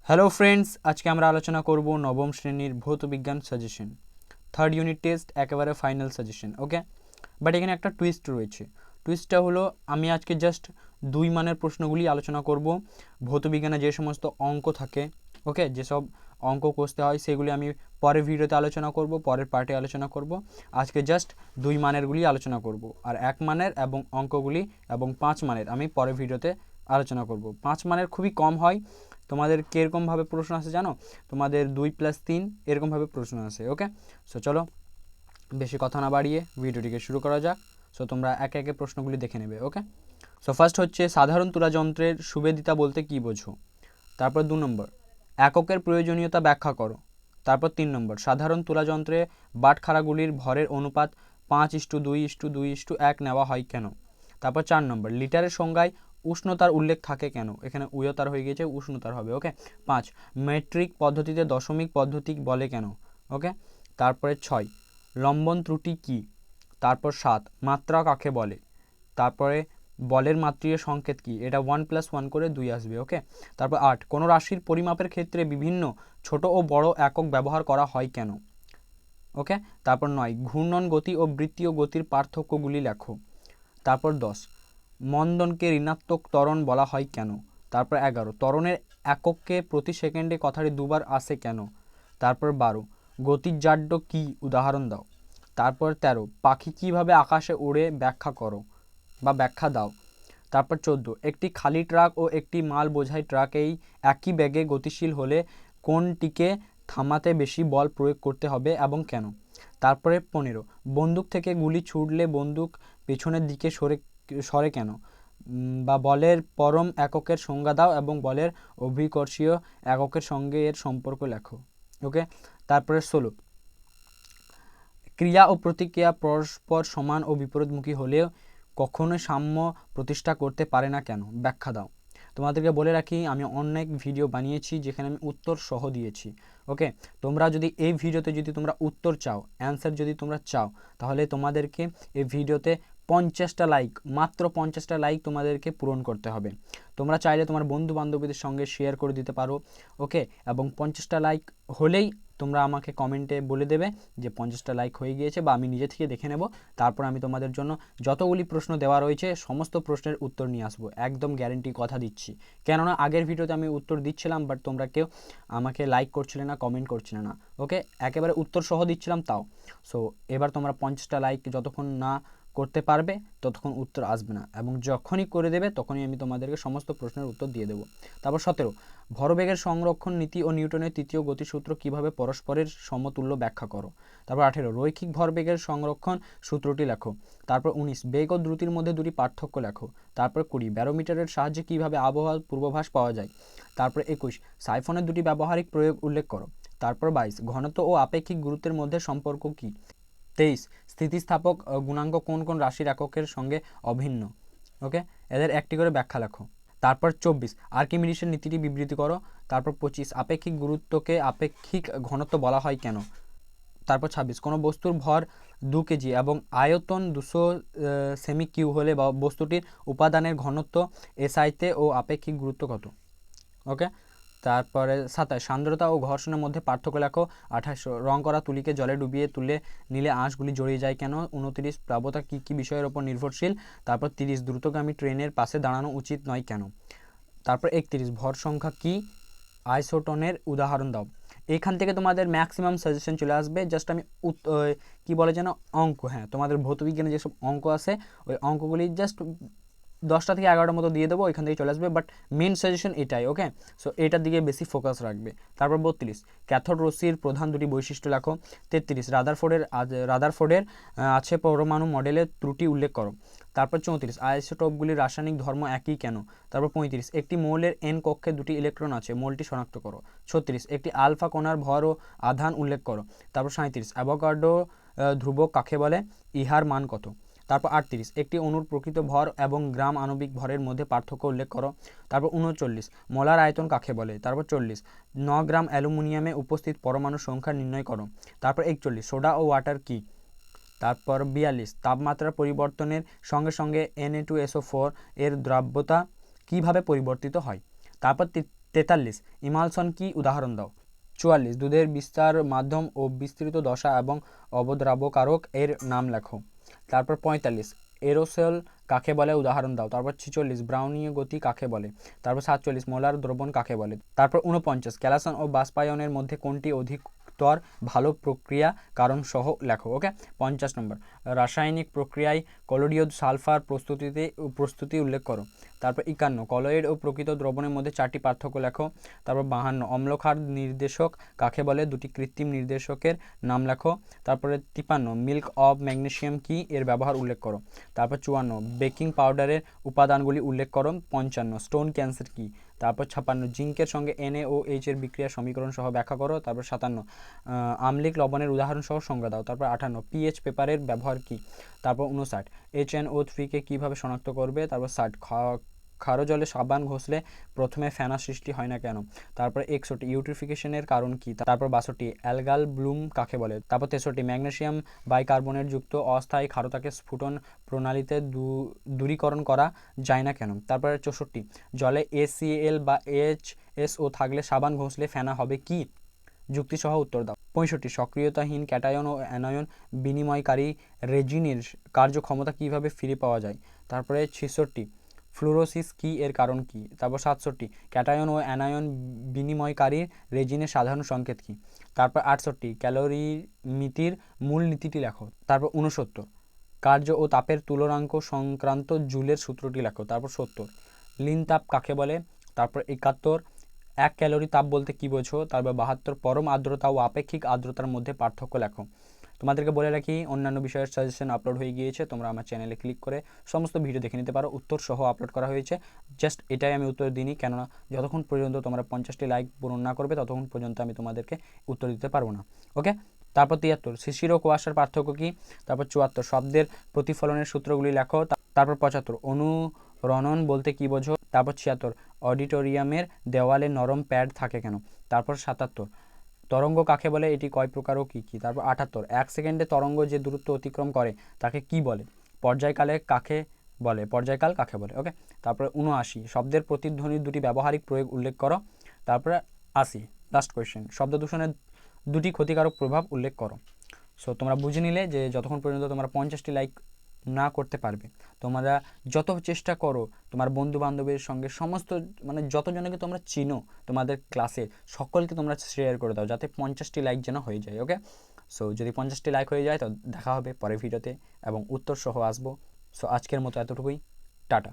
Hello friends, আজকে আমরা আলোচনা করব নবম শ্রেণীর ভৌত বিজ্ঞান সাজেশন, থার্ড ইউনিট টেস্ট, একেবারে ফাইনাল সাজেশন। ওকে, বাট এখানে একটা টুইস্ট রয়েছে। টুইস্টটা হলো আমি আজকে জাস্ট 2 মানের প্রশ্নগুলি আলোচনা করব। ভৌত বিজ্ঞানে যে সমস্ত অঙ্ক থাকে, ওকে, যেসব অঙ্ক কষতে হয় সেগুলি আমি পরের ভিডিওতে আলোচনা করব, পরের পার্টে আলোচনা করব। আজকে জাস্ট 2 মানেরগুলি আলোচনা করব, আর 1 মানের এবং অঙ্কগুলি এবং 5 মানের আমি পরের ভিডিওতে আলোচনা করব। 5 মানের খুবই কম হয়। তোমাদের কীরকমভাবে প্রশ্ন আসে জানো? তোমাদের 2+3 এরকমভাবে প্রশ্ন আসে। ওকে, সো চলো বেশি কথা না বাড়িয়ে ভিডিওটিকে শুরু করা যাক। সো তোমরা একে একে প্রশ্নগুলি দেখে নেবে। ওকে, সো ফার্স্ট হচ্ছে সাধারণ তুলা যন্ত্রের সুবেদিতা বলতে কী বোঝো? তারপর 2 নম্বর এককের প্রয়োজনীয়তা ব্যাখ্যা করো। তারপর 3 নম্বর সাধারণ তুলা যন্ত্রে বাটখারাগুলির ভরের অনুপাত 5:2:2:1 নেওয়া হয় কেন? তারপর 4 নম্বর লিটারের সংজ্ঞায় উষ্ণতার উল্লেখ থাকে কেন? এখানে উয়তার হয়ে গিয়েছে, উষ্ণতার হবে। ওকে, 5 মেট্রিক পদ্ধতিতে দশমিক পদ্ধতি বলে কেন? ওকে, তারপরে 6 লম্বন ত্রুটি কী? তারপর 7 মাত্রা কাকে বলে? তারপরে বলের মাত্রিয় সংকেত কী? এটা 1+1 করে 2 আসবে। ওকে, তারপর 8 কোনো রাশির পরিমাপের ক্ষেত্রে বিভিন্ন ছোট ও বড় একক ব্যবহার করা হয় কেন? ওকে, তারপর 9 ঘূর্ণন গতি ও বৃত্তীয় গতির পার্থক্যগুলি লেখো। তারপর 10 মন্দনকে ঋণাত্মক ত্বরণ বলা হয় কেন? তারপর 11 ত্বরণের এককে প্রতি সেকেন্ডে কথাটি দুবার আসে কেন? তারপর 12 গতির জাড্য কী, উদাহরণ দাও। তারপর 13 পাখি কীভাবে আকাশে উড়ে, ব্যাখ্যা করো বা ব্যাখ্যা দাও। তারপর 14 একটি খালি ট্রাক ও একটি মাল বোঝাই ট্রাক একই বেগে গতিশীল হলে কোনটিকে থামাতে বেশি বল প্রয়োগ করতে হবে এবং কেন? তারপরে 15 বন্দুক থেকে গুলি ছুড়লে বন্দুক পেছনের দিকে সরে কেন? বা বলের পরম এককের সংজ্ঞা দাও এবং বলের অভিকর্ষীয় এককের সঙ্গে এর সম্পর্ক লেখো। ওকে, তারপরে 16 ক্রিয়া ও প্রতিক্রিয়া পরস্পর সমান ও বিপরীতমুখী হলেও কখনোই সাম্য প্রতিষ্ঠা করতে পারে না কেন? ব্যাখ্যা দাও। তোমাদেরকে বলে রাখি, আমি অনেক ভিডিও বানিয়েছি যেখানে আমি উত্তর সহ দিয়েছি। ওকে, তোমরা যদি এই ভিডিওতে যদি তোমরা উত্তর চাও, অ্যান্সার যদি তোমরা চাও, তাহলে তোমাদেরকে এই ভিডিওতে 50টা লাইক, মাত্র 50টা লাইক তোমাদেরকে পূরণ করতে হবে। তোমরা চাইলে তোমার বন্ধু বান্ধবীদের সঙ্গে শেয়ার করে দিতে পারো। ওকে, এবং 50টা লাইক হলেই তোমরা আমাকে কমেন্টে বলে দেবে যে 50টা লাইক হয়ে গিয়েছে, বা আমি নিজে থেকে দেখে নেব। তারপর আমি তোমাদের জন্য যতগুলি প্রশ্ন দেওয়া রয়েছে সমস্ত প্রশ্নের উত্তর নিয়ে আসবো, একদম গ্যারেন্টি, কথা দিচ্ছি। কেননা আগের ভিডিওতে আমি উত্তর দিচ্ছিলাম, বাট তোমরা কেউ আমাকে লাইক করছিলে না, কমেন্ট করছিলে না। ওকে, একেবারে উত্তর সহ দিচ্ছিলাম তাও। সো এবার তোমরা 50টা লাইক যতক্ষণ না করতে পারবে ততক্ষণ উত্তর আসবে না, এবং যখনই করে দেবে তখনই আমি তোমাদেরকে সমস্ত প্রশ্নের উত্তর দিয়ে দেবো। তারপর 17 ভরবেগের সংরক্ষণ নীতি ও নিউটনের তৃতীয় গতিসূত্র কিভাবে পরস্পরের সমতুল্য ব্যাখ্যা করো। তারপর 18 রৈখিক ভরবেগের সংরক্ষণ সূত্রটি লেখো। তারপর 19 বেগ ও দ্রুতির মধ্যে দুটি পার্থক্য লেখো। তারপর 20 ব্যারোমিটারের সাহায্যে কিভাবে আবহাওয়ার পূর্বাভাস পাওয়া যায়। তারপর 21 সাইফনের দুটি ব্যবহারিক প্রয়োগ উল্লেখ করো। তারপর 22 ঘনত্ব ও আপেক্ষিক গুরুত্বের মধ্যে সম্পর্ক কী। 23 স্থিতিস্থাপক গুণাঙ্ক কোন কোন রাশির এককের সঙ্গে অভিন্ন। ওকে, এদের একটি করে ব্যাখ্যা লেখো। তারপর 24 আর্কিমিডিসের নীতিটি বিবৃতি করো। তারপর 25 আপেক্ষিক গুরুত্বকে আপেক্ষিক ঘনত্ব বলা হয় কেন? তারপর 26 কোনো বস্তুর ভর 2 কেজি এবং আয়তন 200 সেমি কিউ হলে বা বস্তুটির উপাদানের ঘনত্ব এসআইতে ও আপেক্ষিক গুরুত্ব কত? ওকে, তারপরে 27 সান্দ্রতা ও ঘর্ষণের মধ্যে পার্থক্য লেখো। 28 রং করা তুলিকে জলে ডুবিয়ে তুলে নিলে আঁশগুলি জড়িয়ে যায় কেন? 29 প্লাবতা কী কী বিষয়ের ওপর নির্ভরশীল? তারপর 30 দ্রুতগামী ট্রেনের পাশে দাঁড়ানো উচিত নয় কেন? তারপর 31 ভর সংখ্যা কী, আইসোটনের উদাহরণ দাও। এখান থেকে তোমাদের ম্যাক্সিমাম সাজেশন চলে আসবে। জাস্ট আমি কী বলে যেন অঙ্ক, হ্যাঁ, তোমাদের ভৌতবিজ্ঞানে যেসব অঙ্ক আছে ওই অঙ্কগুলি জাস্ট 10টা থেকে 11টার মতো দিয়ে দেবো, এখান থেকে চলে আসবে। বাট মেন সাজেশন এটাই। ওকে, সো এটার দিকে বেশি ফোকাস রাখবে। তারপর 32 ক্যাথোড রশ্মির প্রধান দুটি বৈশিষ্ট্য লেখো। 33 রাদারফোর্ডের আছে পরমাণু মডেলের ত্রুটি উল্লেখ করো। তারপর 34 আইসোটোপগুলির রাসায়নিক ধর্ম একই কেন? তারপর 35 একটি মৌলের এন কক্ষে দুটি ইলেকট্রন আছে, মৌলটি শনাক্ত করো। 36 একটি আলফা কণার ভর ও আধান উল্লেখ করো। তারপর 37 অ্যাভোগাড্রো ধ্রুবক কাকে বলে, ইহার মান কত? তারপর 38 একটি অণুর প্রকৃত ভর এবং গ্রাম আণবিক ভরের মধ্যে পার্থক্য উল্লেখ করো। তারপর 39 মোলার আয়তন কাকে বলে? তারপর 40 9 গ্রাম অ্যালুমিনিয়ামে উপস্থিত পরমাণুর সংখ্যা নির্ণয় করো। তারপর 41 সোডা ও ওয়াটার কি? তারপর 42 তাপমাত্রার পরিবর্তনের সঙ্গে সঙ্গে Na2SO4 এর দ্রাব্যতা কিভাবে পরিবর্তিত হয়। তারপর 43 ইমালশন কি উদাহরণ দাও। 44 দুধের বিস্তার মাধ্যম ও বিস্তৃত দশা এবং অবদ্রাবকারক এর নাম লেখো। তারপর 45 এরোসেল কাকে বলে উদাহরণ দাও। তারপর 46 ব্রাউনীয় গতি কাকে বলে। তারপর 47 মোলার দ্রবণ কাকে বলে। তারপর 49 ক্যালাসন ও বাষ্পায়নের মধ্যে কোনটি অধিকতর ভালো প্রক্রিয়া কারণ সহ লেখো। ওকে, 50 নম্বর রাসায়নিক প্রক্রিয়ায় কলোডীয় সালফার প্রস্তুতি উল্লেখ করো। তারপর 51 কলয়েড ও প্রকৃত দ্রবণের মধ্যে 4টি পার্থক্য লেখো। তারপর 52 অম্লক্ষার নির্দেশক কাকে বলে, দুটি কৃত্রিম নির্দেশকের নাম লেখো। তারপরে 53 মিল্ক অফ ম্যাগনেসিয়াম কি, এর ব্যবহার উল্লেখ করো। তারপর 54 বেকিং পাউডারের উপাদানগুলি উল্লেখ করো। 55 স্টোন ক্যান্সার কি। তারপর 56 জিঙ্কের সঙ্গে NaOH এর বিক্রিয়া সমীকরণ সহ ব্যাখ্যা করো। তারপর 57 আম্লিক লবণের উদাহরণ সহ সংজ্ঞা দাও। তারপর 58 পিএইচ পেপারের ব্যবহার কি। তারপর 59 HNO3 কে কীভাবে শনাক্ত করবে। তারপর 60 খারো জলে সাবান ঘষলে প্রথমে ফেনা সৃষ্টি হয় না কেন। তারপর 61 ইউট্রিফিকেশনের কারণ কি। তারপর 62 অ্যালগাল ব্লুম কাকে বলে। তারপর 63 ম্যাগনেসিয়াম বাইকার্বনেট যুক্ত অস্থায়ী ক্ষারতাকে স্ফুটন প্রণালীতে দূরীকরণ করা যায় না কেন। তারপর 64 জলে ACl বা HSO থাকলে সাবান ঘষলে ফেনা হবে কি। যুক্তিসহ উত্তর দাও। 65 সক্রিয়তাহীন ক্যাটায়ন ও অ্যানায়ন বিনিময়কারী রেজিনের কার্যক্ষমতা কিভাবে ফিরে পাওয়া যায়। তারপরে 66 ফ্লুরোসিস কি, এর কারণ কি। তারপর 67 ক্যাটায়ন ও অ্যানায়ন বিনিময়কারী রেজিনের সাধারণ সংকেত কি। তারপর 68 ক্যালোরিমিতির মূল নীতিটি লেখো। তারপর 69 কার্য ও তাপের তুলনাঙ্ক সংক্রান্ত জুলের সূত্রটি লেখো। তারপর 70 লিন তাপ কাকে বলে। তারপর 71 1 ক্যালোরি তাপ বলতে কী বোঝো। তারপর 72 পরম আর্দ্রতা ও আপেক্ষিক আর্দ্রতার মধ্যে পার্থক্য লেখো। তোমাদেরকে বলে রাখি অন্যান্য বিষয়ের সাজেশন আপলোড হয়ে গিয়েছে, তোমরা আমার চ্যানেলে ক্লিক করে সমস্ত ভিডিও দেখে নিতে পারো। উত্তর সহ আপলোড করা হয়েছে। জাস্ট এটাই আমি উত্তর দিইনি, কেননা যতক্ষণ পর্যন্ত তোমরা 50টি লাইক পূরণ না করবে ততক্ষণ পর্যন্ত আমি তোমাদেরকে উত্তর দিতে পারবো না। ওকে, তারপর 73 শিশির ও কুয়াশার পার্থক্য কী। তারপর 74 শব্দের প্রতিফলনের সূত্রগুলি লেখো। তারপর 75 অনুরণন বলতে কী বোঝো। তারপর 76 অডিটোরিয়ামের দেওয়ালে নরম প্যাড থাকে কেন। তারপর 77 তরঙ্গ কাকে বলে, এটি কয় প্রকার ও কী কী। তারপর 78 1 সেকেন্ডে তরঙ্গ যে দূরত্ব অতিক্রম করে তাকে কি বলে। পর্যায়কাল কাকে বলে। ওকে, তারপরে 79 শব্দের প্রতিধ্বনির দুটি ব্যবহারিক প্রয়োগ উল্লেখ করো। তারপরে 80 লাস্ট কোয়েশ্চেন শব্দ দূষণের দুটি ক্ষতিকারক প্রভাব উল্লেখ করো। সো তোমরা বুঝে নিলে যে যতক্ষণ পর্যন্ত তোমরা 50টি লাইক না করতে পারবে, তোমরা যত চেষ্টা করো তোমার বন্ধু বান্ধবের সঙ্গে সমস্ত যতজনকে তোমরা চিনো তোমাদের ক্লাসে সকলকে তোমরা শেয়ার করে দাও, যাতে 50টি লাইক যেন হয়ে যায়। ওকে, সো যদি 50টি লাইক হয়ে যায় তো দেখা হবে পরের ভিডিওতে এবং উত্তর সহ আসবো। সো আজকের মতো এতটুকুই, টাটা।